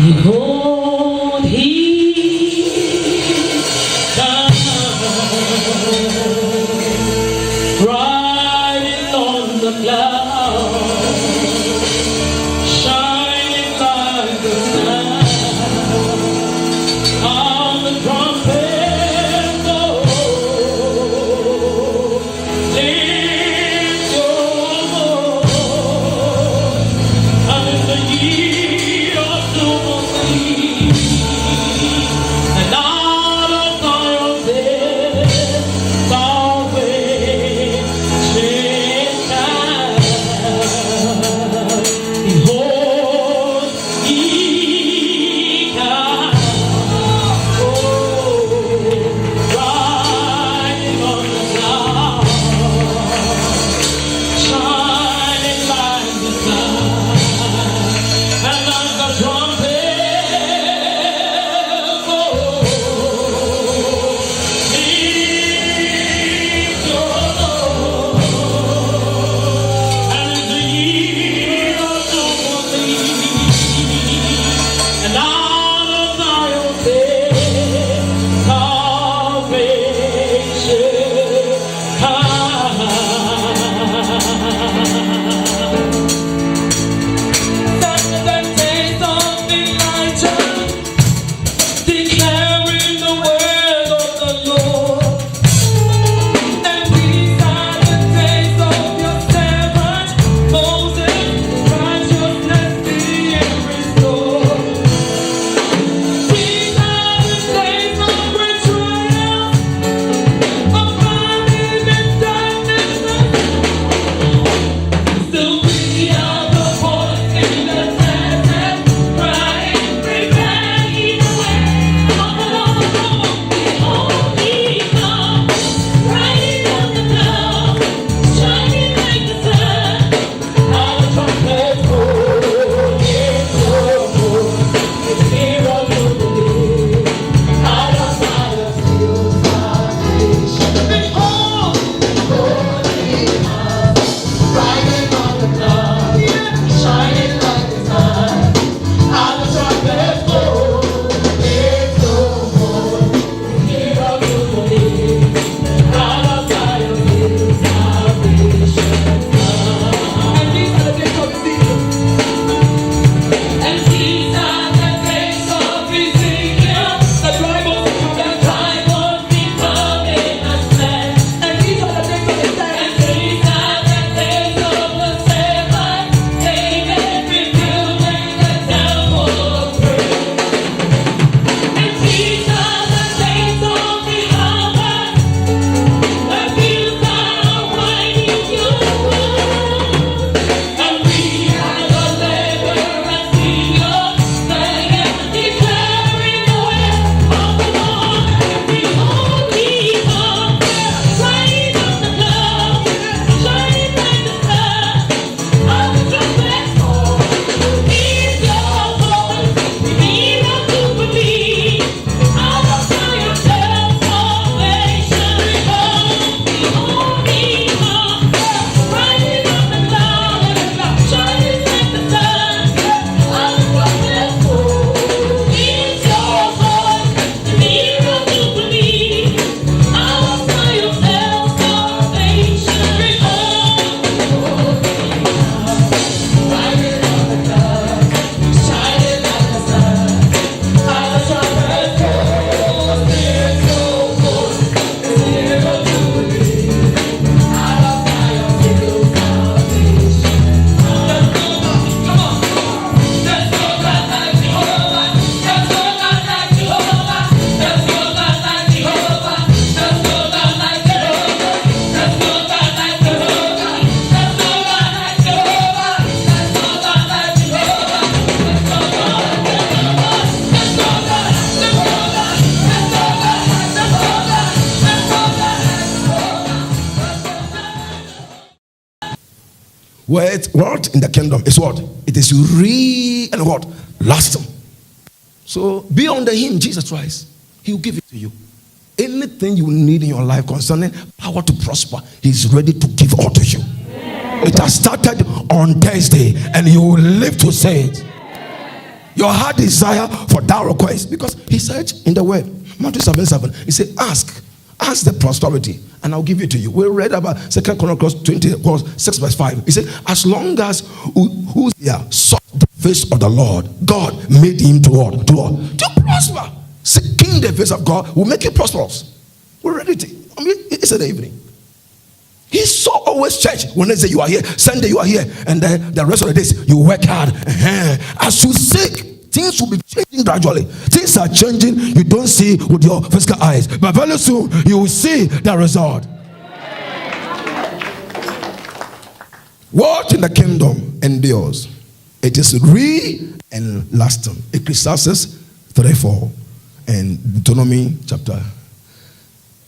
Behold, he comes, riding on the clouds, shining like the sun. On the trumpet blow, lift your voice, and in the year of jubilee, and out of Zion's head, salvation shines. Behold, he comes. Riding on the clouds, shining like the sun, and like the trumpet blows, lift your voice, and in the year of jubilee, and out of Zion's head, salvation comes. That's the days of Elijah, declaring the word of the Lord. And these are the days of your servant Moses, righteousness being restored. These are the days of great trial, of finding in darkness. Still we are the voice in the desert, crying, prepare ye the way of the Lord. Behold, he comes, riding on the clouds, shining like the sun. How the trumpet blows, it's so good, it's the year of jubilee. Out of Zion's hill, salvation. Behold, he comes, riding on the clouds, shining like the sun. How the trumpet blows, it's so good, it's the year of jubilee. Out of Zion's hill, salvation comes. And these are the days of Ezekiel. And these are the days of Ezekiel, the dry bones becoming a flesh. And these are the days of Isaiah. And these are the days of the servant David, rebuilding the temple of praise. And these are the days of the harvest, when fields are winding your word. And we are the laborers in your land, declaring the way of the Lord. Behold, he comes, riding on the clouds, shining like the sun. On the trumpet blows, lift your voice, the year of jubilee. Out of Zion's hill, salvation comes. Behold, he comes, riding on the clouds, shining like the sun. On the trumpet blows, lift your voice, the year of jubilee. Out of Zion's hill, salvation comes. Behold, he comes, riding on the clouds, shining like the sun. On the trumpet blows, lift your voice, the year of jubilee. Out of Zion's hill, salvation comes. Come on, there's no God like Jehovah. There's no God like Jehovah. There's no God like Jehovah. There's no God like Jehovah. There's no God like Jehovah. There's no God like Jehovah. There's no God like Jehovah. There's no God like Jehovah. There's no God like Jehovah. There's no God like Jehovah. There's no God like Jehovah. What in the kingdom is what? It is real and what? Lasting. So be under him, Jesus Christ. He will give it to you. Anything you need in your life concerning power to prosper, he's ready to give all to you. It has started on Thursday and you will live to say it. your heart desire for that request. Because he said in the word, Matthew 7:7, he said, ask the prosperity, and I'll give it to you. We read about 2 Chronicles 6:5. He said, as long as who sought the face of the Lord, God made him to what? To prosper. Seeking the face of God will make you prosperous. We read it. It's in the evening. He saw always church. Wednesday you are here, Sunday you are here, and the rest of the days you work hard. As you seek, things will be changing gradually. Things are changing. You don't see with your physical eyes, but very soon you will see the result. What in the kingdom endures? It is real and lasting. Ecclesiastes 3:4 and Deuteronomy chapter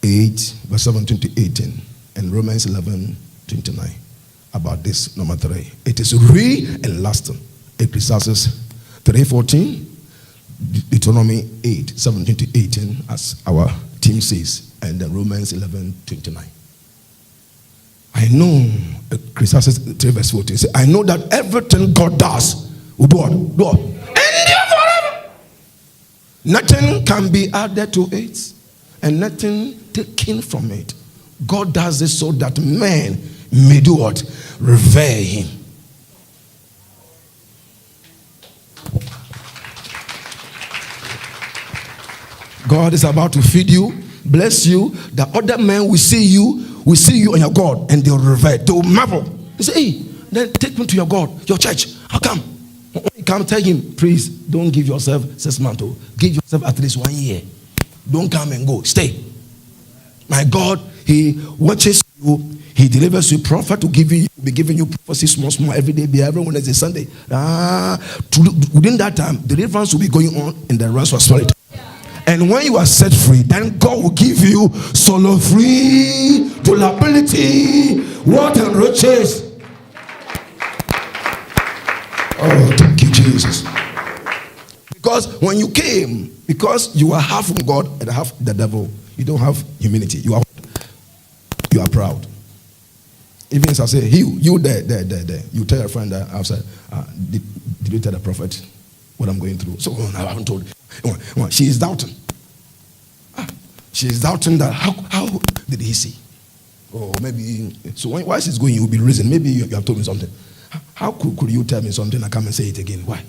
8 verse 17 to 18 and Romans 11:29 about this number 3. It is real and lasting. Ecclesiastes 3:14, Deuteronomy 8:17 to 18, as our team says, and then Romans 11:29. I know, Ecclesiastes 3:14 says, I know that everything God does will do what? Endure forever. Nothing can be added to it, and nothing taken from it. God does this so that men may do what? Revere him. God is about to feed you, bless you. The other men will see you and your God, and they'll revere. They'll marvel. They say, hey, then take me to your God, your church. How come? When you come, tell him, please don't give yourself 6 months. Give yourself at least 1 year. Don't come and go. Stay. My God, he watches you. He delivers you prophet to give you, be giving you prophecy small every day, be every Wednesday, Sunday. Within that time, deliverance will be going on in the rest of spirit. And when you are set free, then God will give you solo free to liability, wealth and riches. Oh, thank you, Jesus. Because when you came, because you are half from God and half the devil, you don't have humility. You are proud. Even as I say, you there. You tell your friend that outside, did you tell the prophet what I'm going through? So I haven't told. She is doubting. She is doubting that how did he see? Oh, maybe. So why she's going, you will be reason. Maybe you have told me something. How could you tell me something and come and say it again? Why?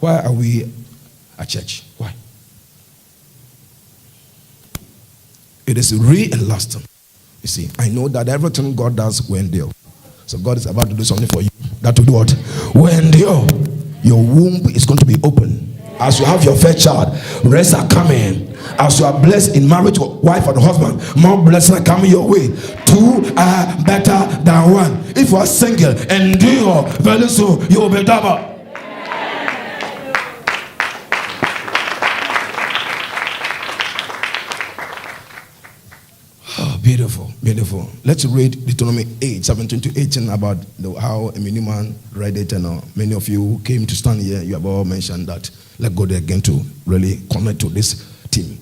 Why are we at church? Why? It is real and lasting. You see, I know that everything God does will endure. So God is about to do something for you. That will do what? Will endure. Your womb is going to be open. As you have your first child, rest are coming. As you are blessed in marriage, wife and husband, more blessings are coming your way. 2 are better than 1. If you are single, endure. Very soon you will be double. Beautiful. Let's read Deuteronomy 8:17 to 18 about how a mini man read it, and many of you who came to stand here, you have all mentioned that. Let's go there again to really connect to this team.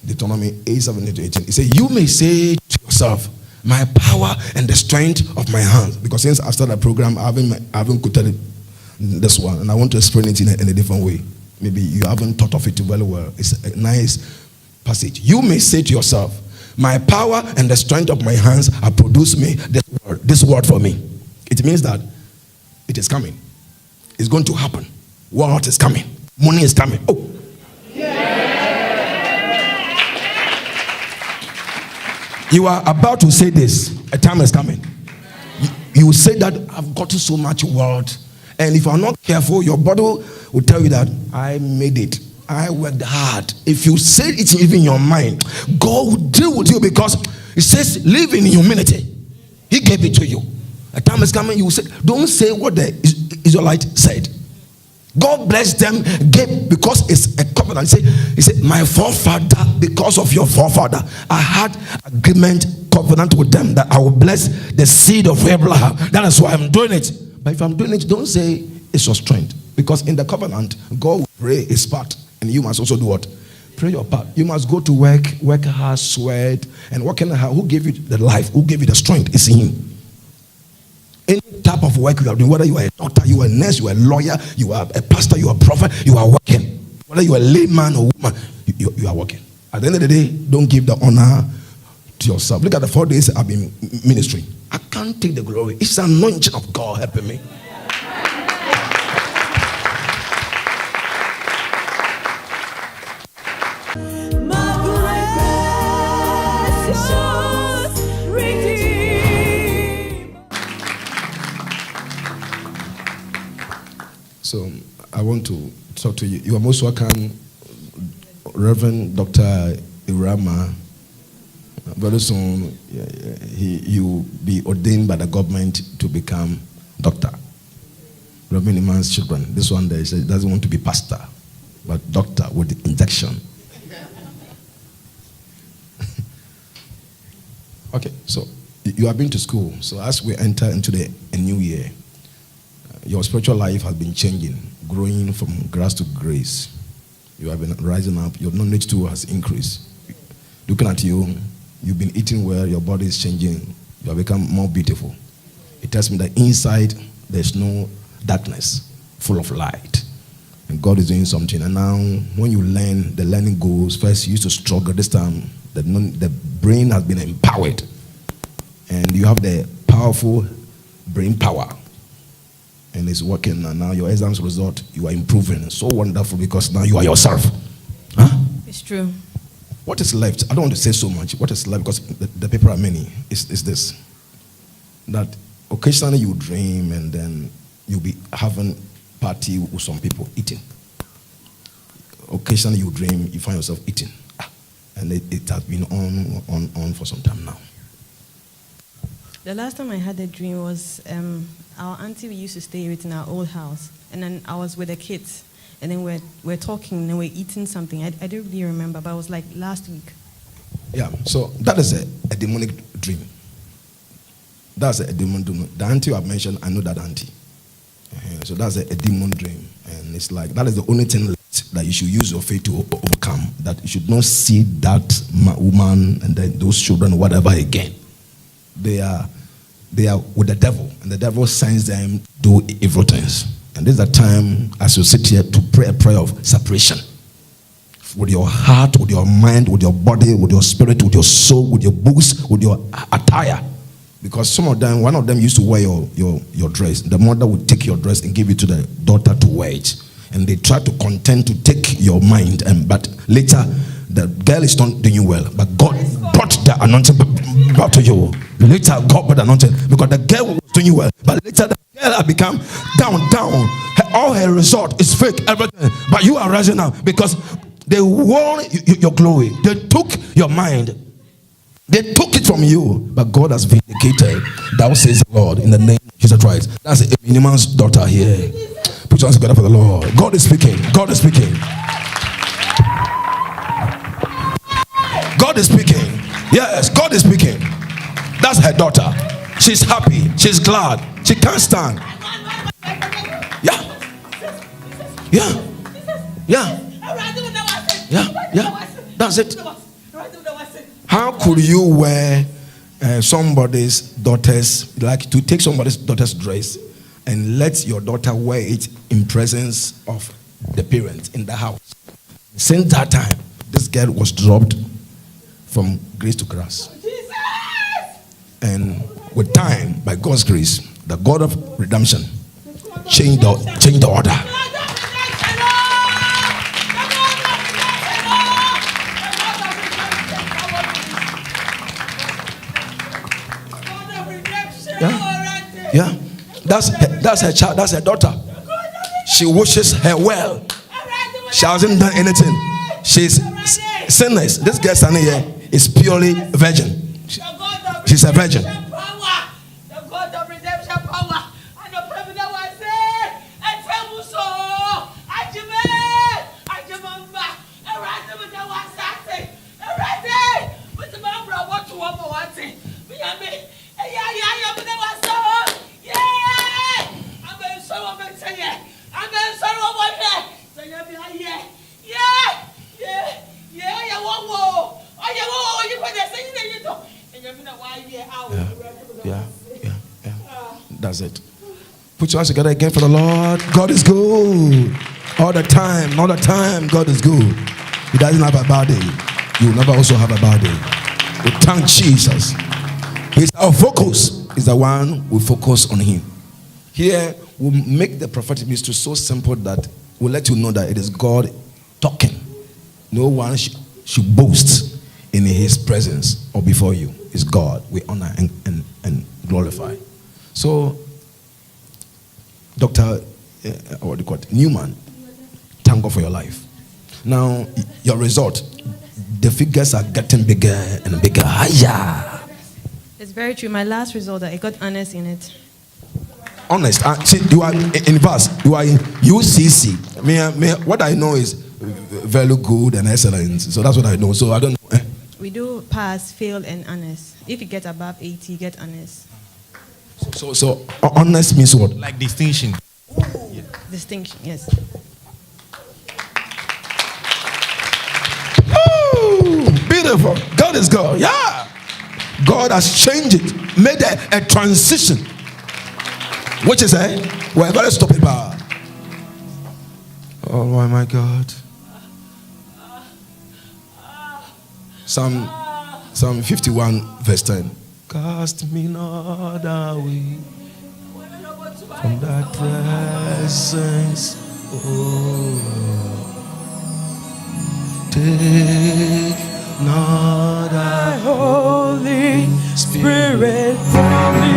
Deuteronomy 8:17 to 18. It says, you may say to yourself, my power and the strength of my hands. Because since I started the program, I haven't quoted this one, and I want to explain it in a different way. Maybe you haven't thought of it very well. It's a nice passage. You may say to yourself, my power and the strength of my hands have produced me this word for me. It means that it is coming. It's going to happen. What is coming? Money is coming. Oh. Yeah. You are about to say this. A time is coming. You say that I've gotten so much wealth. And if you are not careful, your body will tell you that I made it. I worked hard. If you say it even in your mind, God will deal with you, because it says live in humility. He gave it to you. A time is coming, you will say, don't say what the Israelite said. God blessed them, gave, because it's a covenant. He said, my forefather, because of your forefather, I had agreement, covenant with them that I will bless the seed of Abraham. That is why I'm doing it. But if I'm doing it, don't say it's your strength. Because in the covenant, God will pray his part. And you must also do what? Pray your part. You must go to work hard, sweat, and working hard. Who gave you the life? Who gave you the strength? It's him. Any type of work you are doing, whether you are a doctor, you are a nurse, you are a lawyer, you are a pastor, you are a prophet, you are working. Whether you are a layman or woman, you are working. At the end of the day, don't give the honor to yourself. Look at the 4 days I've been ministering. I can't take the glory. It's the anointing of God helping me. So I want to talk to you. You are most welcome, Reverend Dr. Irama. Very soon, he will be ordained by the government to become doctor. Reverend Iman's children. This one there says he doesn't want to be pastor, but doctor with the injection. Okay, so you have been to school. So as we enter into a new year, your spiritual life has been changing, growing from grace to grace. You have been rising up. Your knowledge too has increased. Looking at you, you've been eating well. Your body is changing. You have become more beautiful. It tells me that inside there's no darkness, full of light. And God is doing something. And now when you learn, the learning goes. First you used to struggle. This time the brain has been empowered. And you have the powerful brain power. And it's working, and now your exams result, you are improving. It's so wonderful because now you are yourself. Huh? It's true. What is left? I don't want to say so much. What is left, because the people are many, is this. That occasionally you dream and then you'll be having party with some people eating. Occasionally you dream, you find yourself eating. And it has been on for some time now. The last time I had a dream was our auntie we used to stay with in our old house. And then I was with the kids. And then we're talking and we're eating something. I don't really remember, but it was like last week. Yeah, so that is a demonic dream. That's a demon dream. The auntie you have mentioned, I know that auntie. So that's a demon dream. And it's like, that is the only thing that you should use your faith to overcome. That you should not see that woman and then those children, whatever, again. They are with the devil, and the devil sends them to do evil things. And this is the time, as you sit here, to pray a prayer of separation. With your heart, with your mind, with your body, with your spirit, with your soul, with your books, with your attire. Because some of them, one of them used to wear your dress. The mother would take your dress and give it to the daughter to wear it. And they try to contend to take your mind, but later the girl is not doing well. But God brought the anointing back to you. Later God brought the anointing because the girl was doing well. But later the girl had become down. All her result is fake, everything. But you are rising up because they won your glory. They took your mind. They took it from you. But God has vindicated. Thou says the Lord in the name of Jesus Christ. That's Miniman's daughter here. Put your hands together for the Lord. God is speaking. God is speaking. God is speaking. Yes, God is speaking. That's her daughter. She's happy. She's glad. She can't stand. Yeah. Yeah. Yeah. Yeah. That's it. How could you wear somebody's daughter's, like to take somebody's daughter's dress and let your daughter wear it in presence of the parents in the house? Since that time, this girl was dropped from grace to grace. And with time, by God's grace, the God of redemption changed the order. Yeah. That's her child. That's her daughter. She wishes her well. She hasn't done anything. She's sinless. This girl standing here is purely virgin. She's a virgin. That's it. Put your hands together again for the Lord. God is good. All the time, God is good. He doesn't have a bad day. You will never also have a bad day. We thank Jesus. He's our focus. He's the one we focus on him. Here, we'll make the prophetic mystery so simple that we'll let you know that it is God talking. No one should boast in his presence or before you. It's God we honor and glorify. So, Dr. What do you call it? Newman, thank God for your life. Now, your result, the figures are getting bigger and bigger. Hiya. It's very true. My last result, I got honors in it. Honest. See, you are in verse. You are in UCC. What I know is very good and excellent. So that's what I know. So I don't know. We do pass, fail, and honors. If you get above 80, you get honors. So honest means what? Like distinction. Distinction, yes. Ooh, beautiful. God is God. Yeah. God has changed it, made a transition. Which is we're going to stop it by. Oh my God. Psalm 51 verse 10. Cast me not away from thy presence, oh Lord. Take not thy Holy Spirit from me.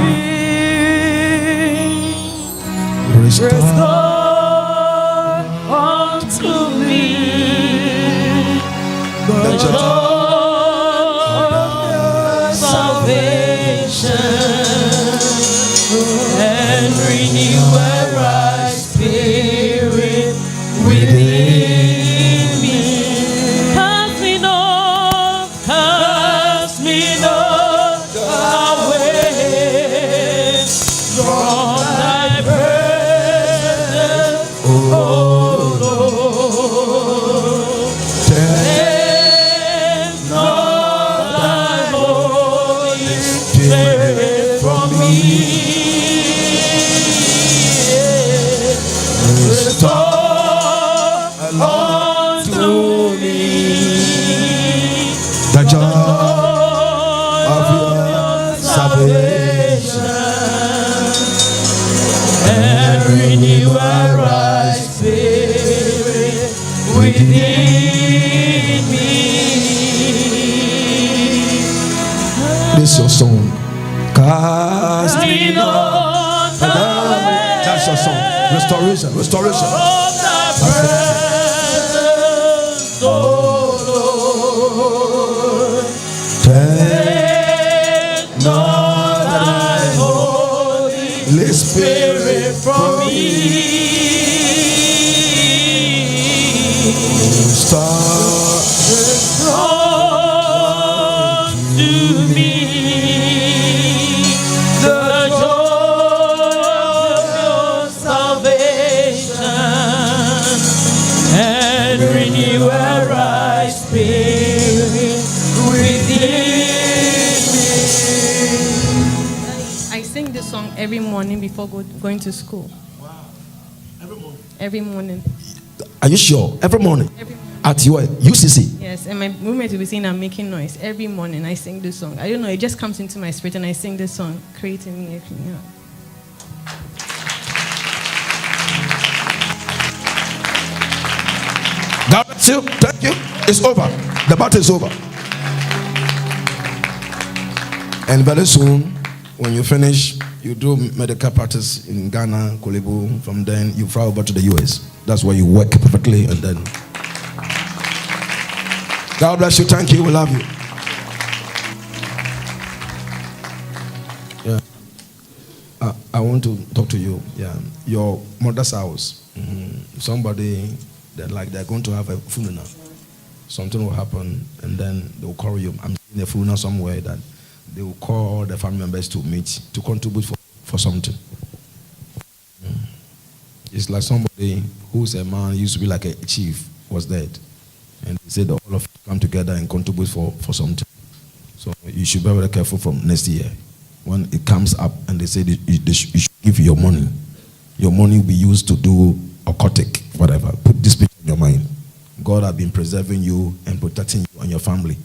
Restore unto me the joy of salvation and renew a right spirit within me. Cast me not away from thy presence, O Lord. Take not thy Holy Spirit from me. Restore unto me the joy of your salvation and renew a right spirit within me. This is your song. Cast me not away. That's your song. Restoration. Take not thy Holy Spirit from me. Restore to me the joy of your salvation and renew a right spirit within me. I sing this song every morning before going to school. Wow. Every morning. Every morning. Are you sure? Every morning? Every morning. At your UCC? Yes, and my roommate will be saying I'm making noise. Every morning I sing this song. I don't know, it just comes into my spirit and I sing this song, creating me. Yeah. God bless you. Thank you. It's over. The battle is over. And very soon, when you finish, you do medical practice in Ghana, Kolebu. From then, you fly over to the US. That's where you work perfectly. And then, God bless you. Thank you. We love you. Yeah. I want to talk to you. Yeah. Your mother's house. Somebody that they're going to have a funeral. Something will happen, and then they will call you. I'm in a funeral somewhere that they will call the family members to meet to contribute for something. It's like somebody who's a man used to be like a chief was dead, and they said all of you come together and contribute for something. So you should be very careful from next year when it comes up, and they say you should give you your money. Your money will be used to do occultic, whatever. Put this picture in your mind. God has been preserving you and protecting you and your family.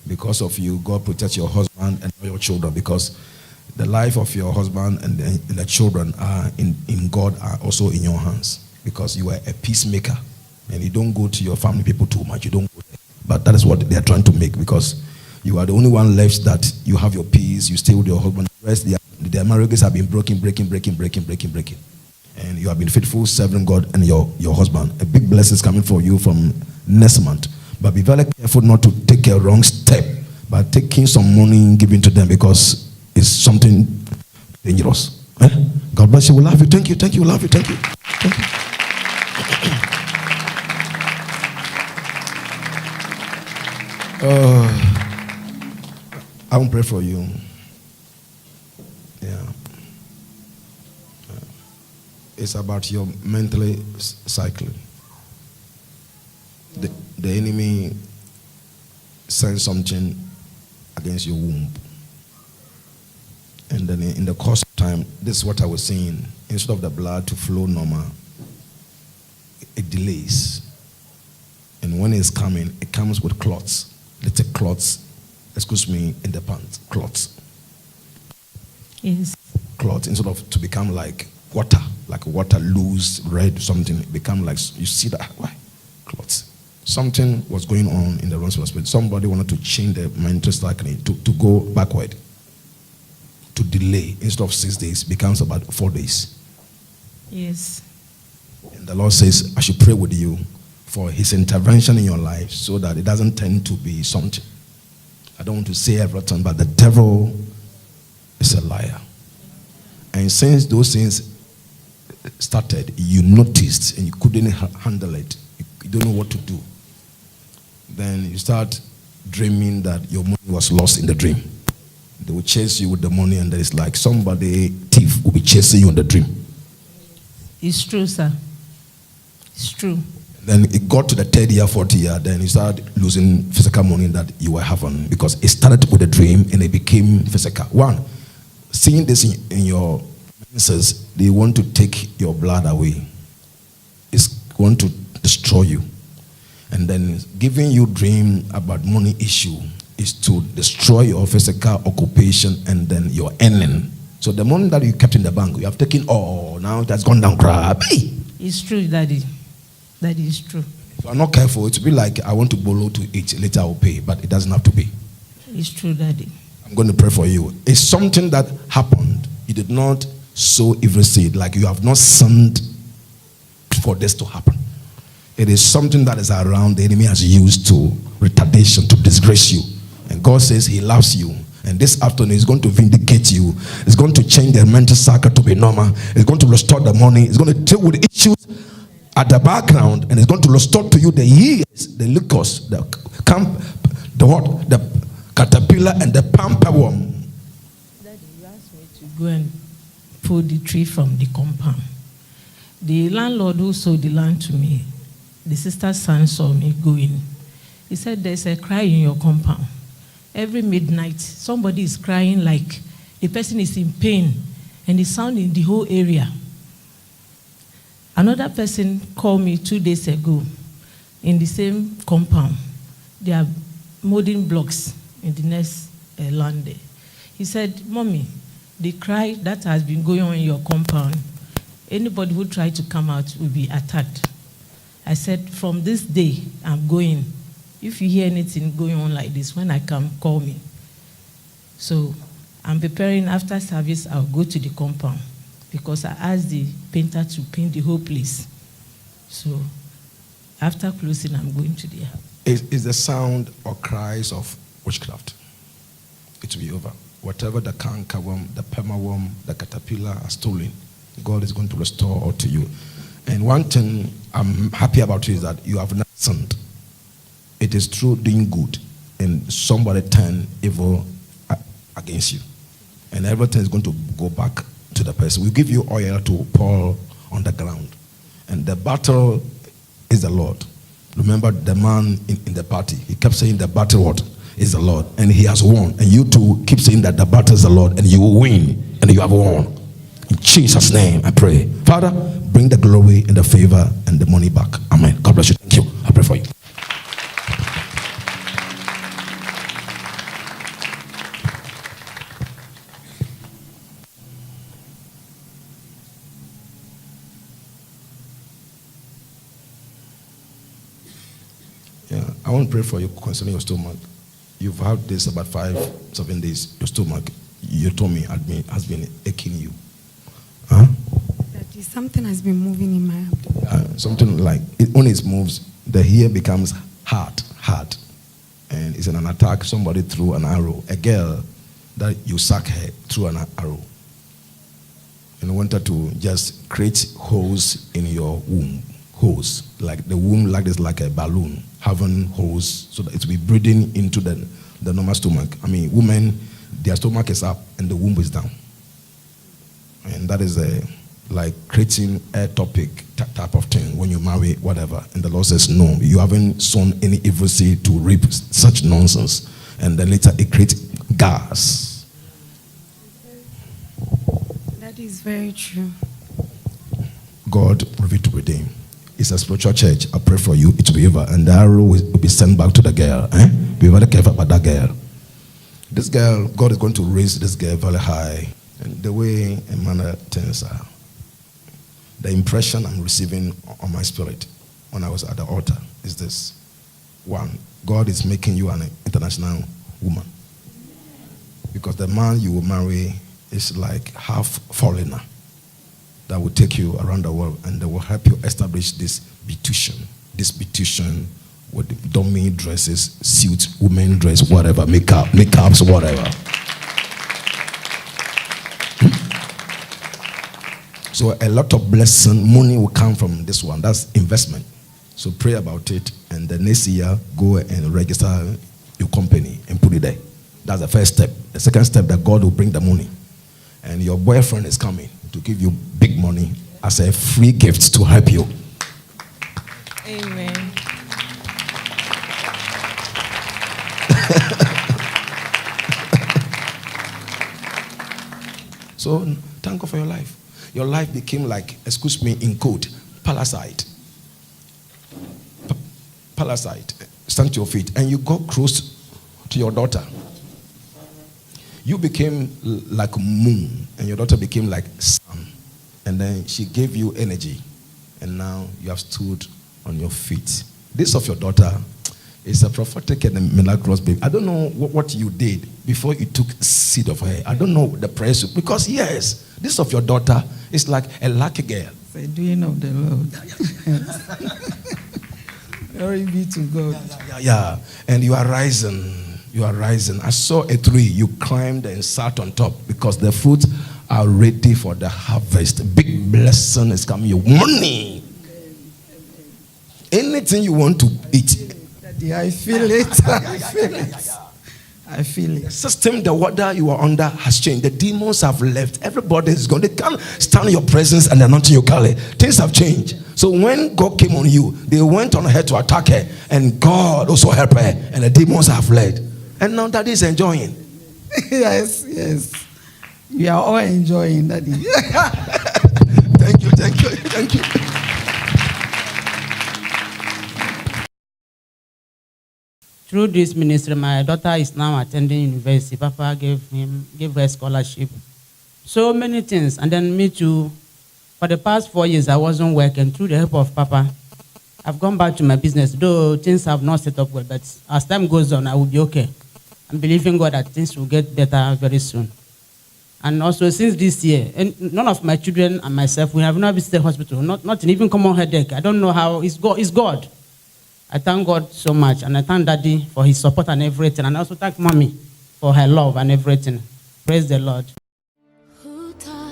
Because of you, God protects your husband and your children, because the life of your husband and the children are in God, are also in your hands, because you are a peacemaker and you don't go to your family people too much. You don't go there. But that is what they are trying to make, because you are the only one left that you have your peace, you stay with your husband. The rest, their marriages have been breaking. And you have been faithful serving God and your husband. A big blessing is coming for you from next month. But be very careful not to take a wrong step by taking some money and giving to them, because it's something dangerous. God bless you. We love you. Thank you. We love you. Thank you. I will pray for you. Yeah. It's about your mentally cycling. The enemy sends something against your womb. And then in the course of time, this is what I was saying. Instead of the blood to flow normal, it delays. And when it's coming, it comes with clots. Little clots, in the pants. Clots. Yes. Clots, instead of to become like water, loose, red, something, it become like, you see that? Why? Clots. Something was going on in the realms of the spirit. Somebody wanted to change the mental cycling, to go backward, to delay. Instead of 6 days, becomes about 4 days. Yes. And the Lord says, I should pray with you for his intervention in your life, so that it doesn't tend to be something. I don't want to say everything, but the devil is a liar. And since those things started, you noticed and you couldn't handle it. You don't know what to do. Then you start dreaming that your money was lost in the dream. They will chase you with the money, and there is like somebody, thief, will be chasing you in the dream. It's true, sir. It's true. Then it got to the 3rd year, 4th year, then you started losing physical money that you were having, because it started with a dream and it became physical. One, seeing this in your menses, they want to take your blood away. It's going to destroy you. And then giving you dream about money issue is to destroy your physical occupation and then your earning. So the money that you kept in the bank, you have taken all, now it has gone down. Grab. Hey. It's true, Daddy. That is true. If you are not careful, it will be like, I want to borrow to eat, later I will pay, but it doesn't have to be. It's true, Daddy. I'm going to pray for you. It's something that happened. You did not sow evil seed, like you have not sinned for this to happen. It is something that is around, the enemy has used to retardation, to disgrace you. And God says he loves you. And this afternoon he's going to vindicate you. He's going to change the mental cycle to be normal. He's going to restore the money. He's going to deal with issues at the background, and it's going to restore to you the years, the locusts, the caterpillar, and the pamper worm. Daddy, you asked me to go and pull the tree from the compound. The landlord who sold the land to me, the sister's son saw me going. He said, there's a cry in your compound. Every midnight, somebody is crying like the person is in pain, and it's sounding in the whole area. Another person called me 2 days ago in the same compound. There are molding blocks in the next land there. He said, Mommy, the cry that has been going on in your compound, anybody who tries to come out will be attacked. I said, from this day, I'm going. If you hear anything going on like this, when I come, call me. So I'm preparing. After service, I'll go to the compound, because I asked the painter to paint the whole place. So after closing, I'm going to the house. Is the sound or cries of witchcraft. It will be over. Whatever the cankerworm, the permaworm, the caterpillar are stolen, God is going to restore all to you. And one thing I'm happy about you is that you have not sinned. It is true doing good, and somebody turn evil against you. And everything is going to go back to the person. We give you oil to pour on the ground. And the battle is the Lord. Remember the man in the party. He kept saying the battle what? Is the Lord. And he has won. And you too keep saying that the battle is the Lord, and you will win. And you have won. In Jesus' name, I pray. Father, bring the glory and the favor and the money back. Amen. God bless you. Thank you. I pray for you. Yeah, I want to pray for you concerning your stomach. You've had this about 5-7 days. Your stomach, you told me, has been aching you. Huh? That is something has been moving in my abdomen. Something like when it moves, the hair becomes hard, and it's an attack. Somebody threw an arrow. A girl that you suck her threw an arrow, and wanted to just create holes in your womb. Holes like the womb, like this, like a balloon having holes, so that it will be breathing into the normal stomach. I mean, women, their stomach is up and the womb is down, and that is like creating a topic type of thing when you marry, whatever. And the Lord says, no, you haven't sown any evil seed to reap such nonsense. And then later it creates gas. That is very true. God revealed to redeem. It's a spiritual church. I pray for you. It will be over. And the arrow will be sent back to the girl. Be very careful about that girl. This girl, God is going to raise this girl very high. And the way a manner things are, the impression I'm receiving on my spirit when I was at the altar is this. One, God is making you an international woman. Because the man you will marry is like half foreigner that will take you around the world, and they will help you establish this beautician. This beautician with dummy dresses, suits, women dress, whatever, makeups, whatever. So a lot of blessing, money will come from this one. That's investment. So pray about it, and the next year go and register your company and put it there. That's the first step. The second step, that God will bring the money, and your boyfriend is coming to give you big money as a free gift to help you. Amen. So thank God for your life. Your life became like, excuse me, in code, parasite. Parasite. Stand to your feet, and you got close to your daughter. You became like moon, and your daughter became like sun. And then she gave you energy, and now you have stood on your feet. This of your daughter is a prophetic and a miraculous baby. I don't know what you did before you took seed of her. I don't know the prayers, because yes, this of your daughter is like a lucky girl. It's a doing of the Lord. Glory be to God. Yeah. And you are rising. You are rising. I saw a tree. You climbed and sat on top, because the fruits are ready for the harvest. Big blessing is coming. You money. Anything you want to eat. Yeah, I feel it. I feel it. I feel The it. system, the water you are under has changed. The demons have left. Everybody is going. They can't stand in your presence and they're not in your carry. Things have changed. So when God came on you, they went on her to attack her, and God also helped her, and the demons have fled. And now Daddy is enjoying. Yes. We are all enjoying that. Thank you. Through this ministry, my daughter is now attending university. Papa gave her scholarship. So many things. And then me too. For the past 4 years, I wasn't working. Through the help of Papa, I've gone back to my business. Though things have not set up well, but as time goes on, I will be okay. I'm believing God that things will get better very soon. And also, since this year, and none of my children and myself, we have not visited hospital. Not even common headache. I don't know how. It's God. I thank God so much, and I thank Daddy for his support and everything, and I also thank Mommy for her love and everything. Praise the Lord.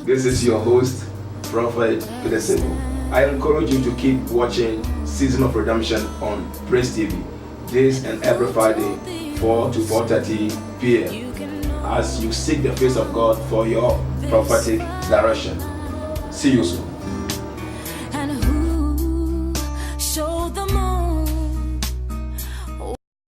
This is your host, Prophet Kojo Sagoe. I encourage you to keep watching Season of Redemption on Praise TV, this and every Friday, 4 to 4:30 p.m. as you seek the face of God for your prophetic direction. See you soon.